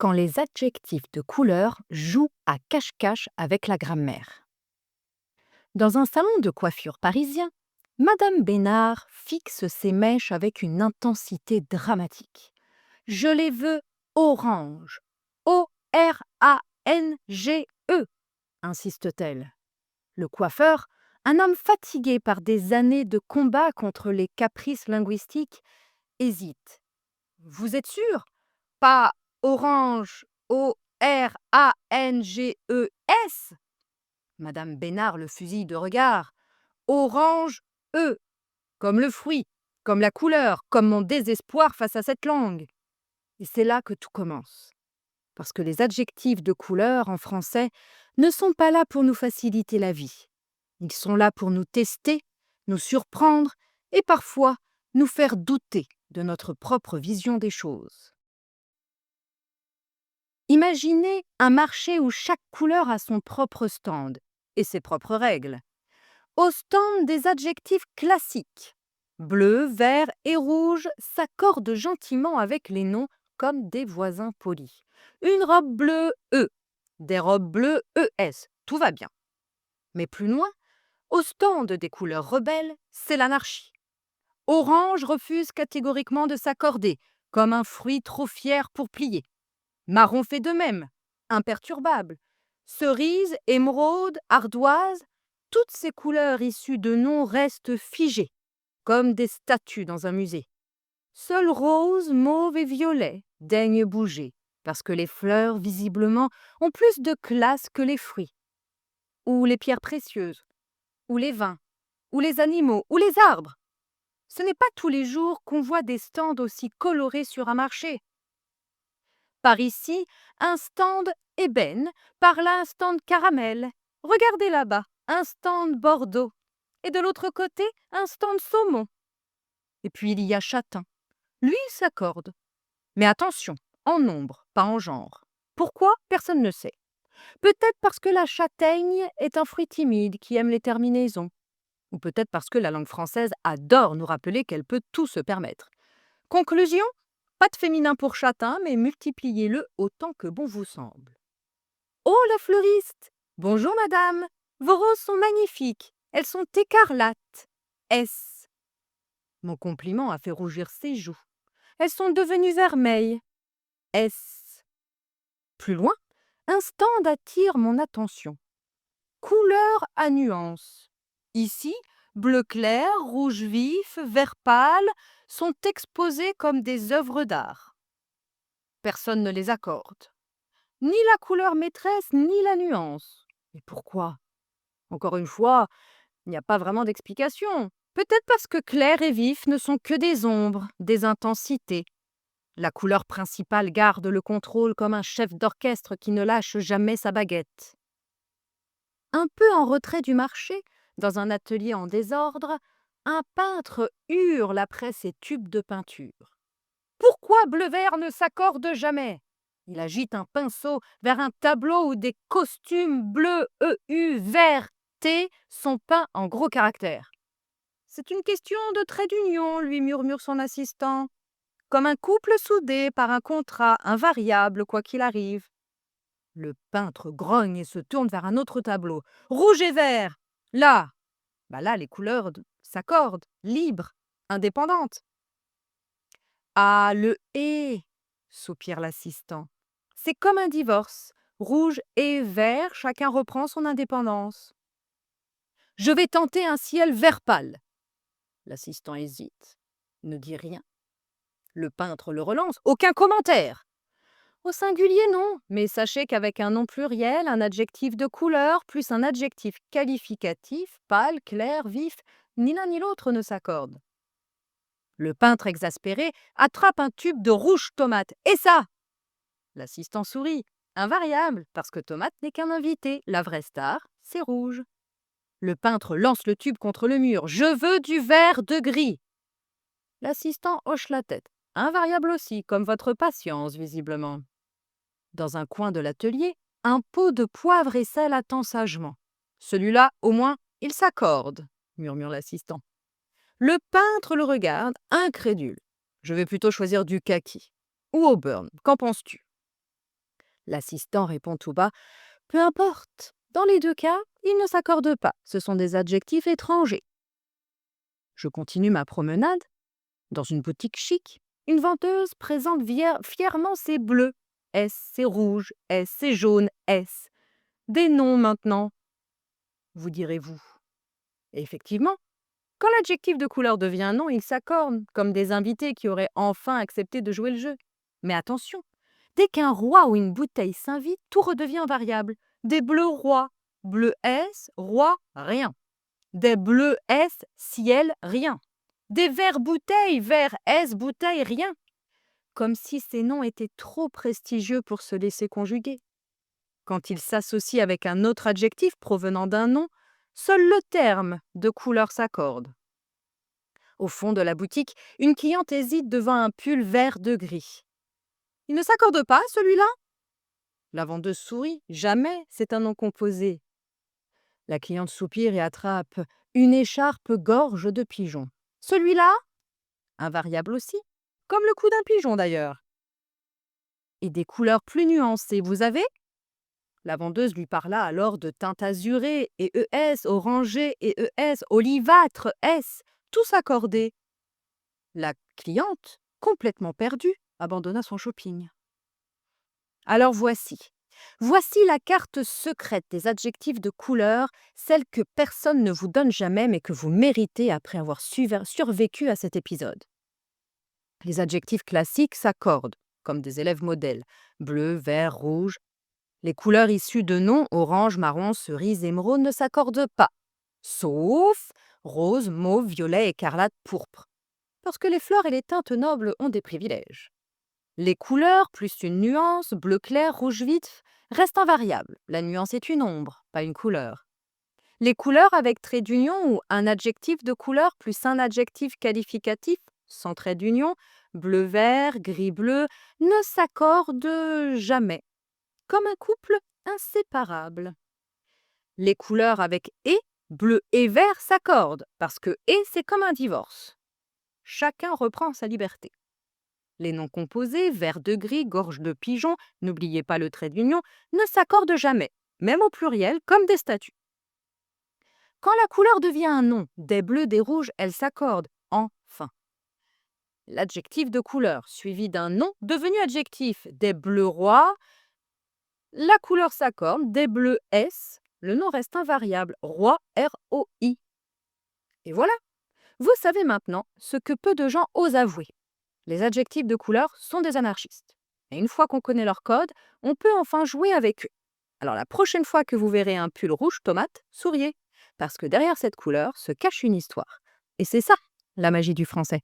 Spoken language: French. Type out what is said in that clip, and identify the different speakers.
Speaker 1: quand les adjectifs de couleur jouent à cache-cache avec la grammaire. Dans un salon de coiffure parisien, Madame Bénard fixe ses mèches avec une intensité dramatique. Je les veux orange. O-R-A-N-G-E, insiste-t-elle. Le coiffeur, un homme fatigué par des années de combat contre les caprices linguistiques, hésite. Vous êtes sûr? Pas orange, O-R-A-N-G-E-S? Madame Bénard le fusille de regard. Orange, E, comme le fruit, comme la couleur, comme mon désespoir face à cette langue. Et c'est là que tout commence. Parce que les adjectifs de couleur en français ne sont pas là pour nous faciliter la vie. Ils sont là pour nous tester, nous surprendre et parfois nous faire douter de notre propre vision des choses. Imaginez un marché où chaque couleur a son propre stand et ses propres règles. Au stand, des adjectifs classiques. Bleu, vert et rouge s'accordent gentiment avec les noms comme des voisins polis. Une robe bleue, E. Des robes bleues, ES. Tout va bien. Mais plus loin, au stand des couleurs rebelles, c'est l'anarchie. Orange refuse catégoriquement de s'accorder, comme un fruit trop fier pour plier. Marron fait de même, imperturbable. Cerise, émeraude, ardoise, toutes ces couleurs issues de noms restent figées, comme des statues dans un musée. Seuls rose, mauve et violet daignent bouger, parce que les fleurs, visiblement, ont plus de classe que les fruits. Ou les pierres précieuses, ou les vins, ou les animaux, ou les arbres. Ce n'est pas tous les jours qu'on voit des stands aussi colorés sur un marché. Par ici, un stand ébène, par là un stand caramel. Regardez là-bas, un stand Bordeaux. Et de l'autre côté, un stand saumon. Et puis il y a châtain. Lui, il s'accorde. Mais attention, en nombre, pas en genre. Pourquoi? Personne ne sait. Peut-être parce que la châtaigne est un fruit timide qui aime les terminaisons. Ou peut-être parce que la langue française adore nous rappeler qu'elle peut tout se permettre. Conclusion? Pas de féminin pour châtain, mais multipliez-le autant que bon vous semble. Oh, la fleuriste! Bonjour, madame! Vos roses sont magnifiques. Elles sont écarlates. S. Mon compliment a fait rougir ses joues. Elles sont devenues vermeilles. S. Plus loin, un stand attire mon attention. Couleur à nuances. Ici, bleu clair, rouge vif, vert pâle sont exposés comme des œuvres d'art. Personne ne les accorde. Ni la couleur maîtresse, ni la nuance. Mais pourquoi? Encore une fois, il n'y a pas vraiment d'explication. Peut-être parce que clair et vif ne sont que des ombres, des intensités. La couleur principale garde le contrôle comme un chef d'orchestre qui ne lâche jamais sa baguette. Un peu en retrait du marché, dans un atelier en désordre, un peintre hurle après ses tubes de peinture. Pourquoi bleu-vert ne s'accorde jamais? Il agite un pinceau vers un tableau où des costumes bleus EU vert T sont peints en gros caractères. C'est une question de trait d'union, lui murmure son assistant. Comme un couple soudé par un contrat invariable quoi qu'il arrive. Le peintre grogne et se tourne vers un autre tableau. Rouge et vert. Là, là les couleurs s'accordent, libres, indépendantes. Ah, le et, soupire l'assistant. C'est comme un divorce. Rouge et vert, chacun reprend son indépendance. Je vais tenter un ciel vert pâle. L'assistant hésite, ne dit rien. Le peintre le relance. Aucun commentaire. Au singulier, non, mais sachez qu'avec un nom pluriel, un adjectif de couleur, plus un adjectif qualificatif, pâle, clair, vif, ni l'un ni l'autre ne s'accordent. Le peintre exaspéré attrape un tube de rouge tomate. Et ça? L'assistant sourit. Invariable, parce que tomate n'est qu'un invité. La vraie star, c'est rouge. Le peintre lance le tube contre le mur. Je veux du vert de gris. L'assistant hoche la tête. Invariable aussi, comme votre patience, visiblement. Dans un coin de l'atelier, un pot de poivre et sel attend sagement. Celui-là, au moins, il s'accorde, murmure l'assistant. Le peintre le regarde, incrédule. Je vais plutôt choisir du kaki. Ou au beurre, qu'en penses-tu? L'assistant répond tout bas. Peu importe. Dans les deux cas, ils ne s'accordent pas. Ce sont des adjectifs étrangers. Je continue ma promenade. Dans une boutique chic, une vendeuse présente fièrement ses bleus. S, c'est rouge. S, c'est jaune. S. Des noms maintenant, vous direz-vous. Et effectivement, quand l'adjectif de couleur devient un nom, il s'accorde, comme des invités qui auraient enfin accepté de jouer le jeu. Mais attention, dès qu'un roi ou une bouteille s'invite, tout redevient variable. Des bleus rois, bleu S, roi, rien. Des bleus S, ciel, rien. Des verts bouteilles, vert S, bouteille, rien. Comme si ces noms étaient trop prestigieux pour se laisser conjuguer. Quand ils s'associent avec un autre adjectif provenant d'un nom, seul le terme de couleur s'accorde. Au fond de la boutique, une cliente hésite devant un pull vert de gris. Il ne s'accorde pas, celui-là? La vendeuse sourit. Jamais, c'est un nom composé. La cliente soupire et attrape une écharpe gorge de pigeon. Celui-là? Invariable aussi, comme le cou d'un pigeon d'ailleurs. Et des couleurs plus nuancées, vous avez? La vendeuse lui parla alors de teinte azurée et ES, orangé et ES, olivâtre S, tous accordés. La cliente, complètement perdue, abandonna son shopping. Alors voici la carte secrète des adjectifs de couleur, celle que personne ne vous donne jamais mais que vous méritez après avoir survécu à cet épisode. Les adjectifs classiques s'accordent, comme des élèves modèles, bleu, vert, rouge. Les couleurs issues de noms, orange, marron, cerise, émeraude, ne s'accordent pas, sauf rose, mauve, violet, écarlate, pourpre, parce que les fleurs et les teintes nobles ont des privilèges. Les couleurs, plus une nuance, bleu clair, rouge vif, restent invariables. La nuance est une ombre, pas une couleur. Les couleurs avec trait d'union ou un adjectif de couleur plus un adjectif qualificatif, sans trait d'union, bleu-vert, gris-bleu, ne s'accordent jamais, comme un couple inséparable. Les couleurs avec « et », bleu et vert s'accordent, parce que « et » c'est comme un divorce. Chacun reprend sa liberté. Les noms composés, vert de gris, gorge de pigeon, n'oubliez pas le trait d'union, ne s'accordent jamais, même au pluriel, comme des statues. Quand la couleur devient un nom, des bleus, des rouges, elle s'accorde, enfin. L'adjectif de couleur, suivi d'un nom devenu adjectif, des bleus rois, la couleur s'accorde, des bleus S, le nom reste invariable, roi, R-O-I. Et voilà, vous savez maintenant ce que peu de gens osent avouer. Les adjectifs de couleur sont des anarchistes. Et une fois qu'on connaît leur code, on peut enfin jouer avec eux. Alors la prochaine fois que vous verrez un pull rouge tomate, souriez, parce que derrière cette couleur se cache une histoire. Et c'est ça, la magie du français.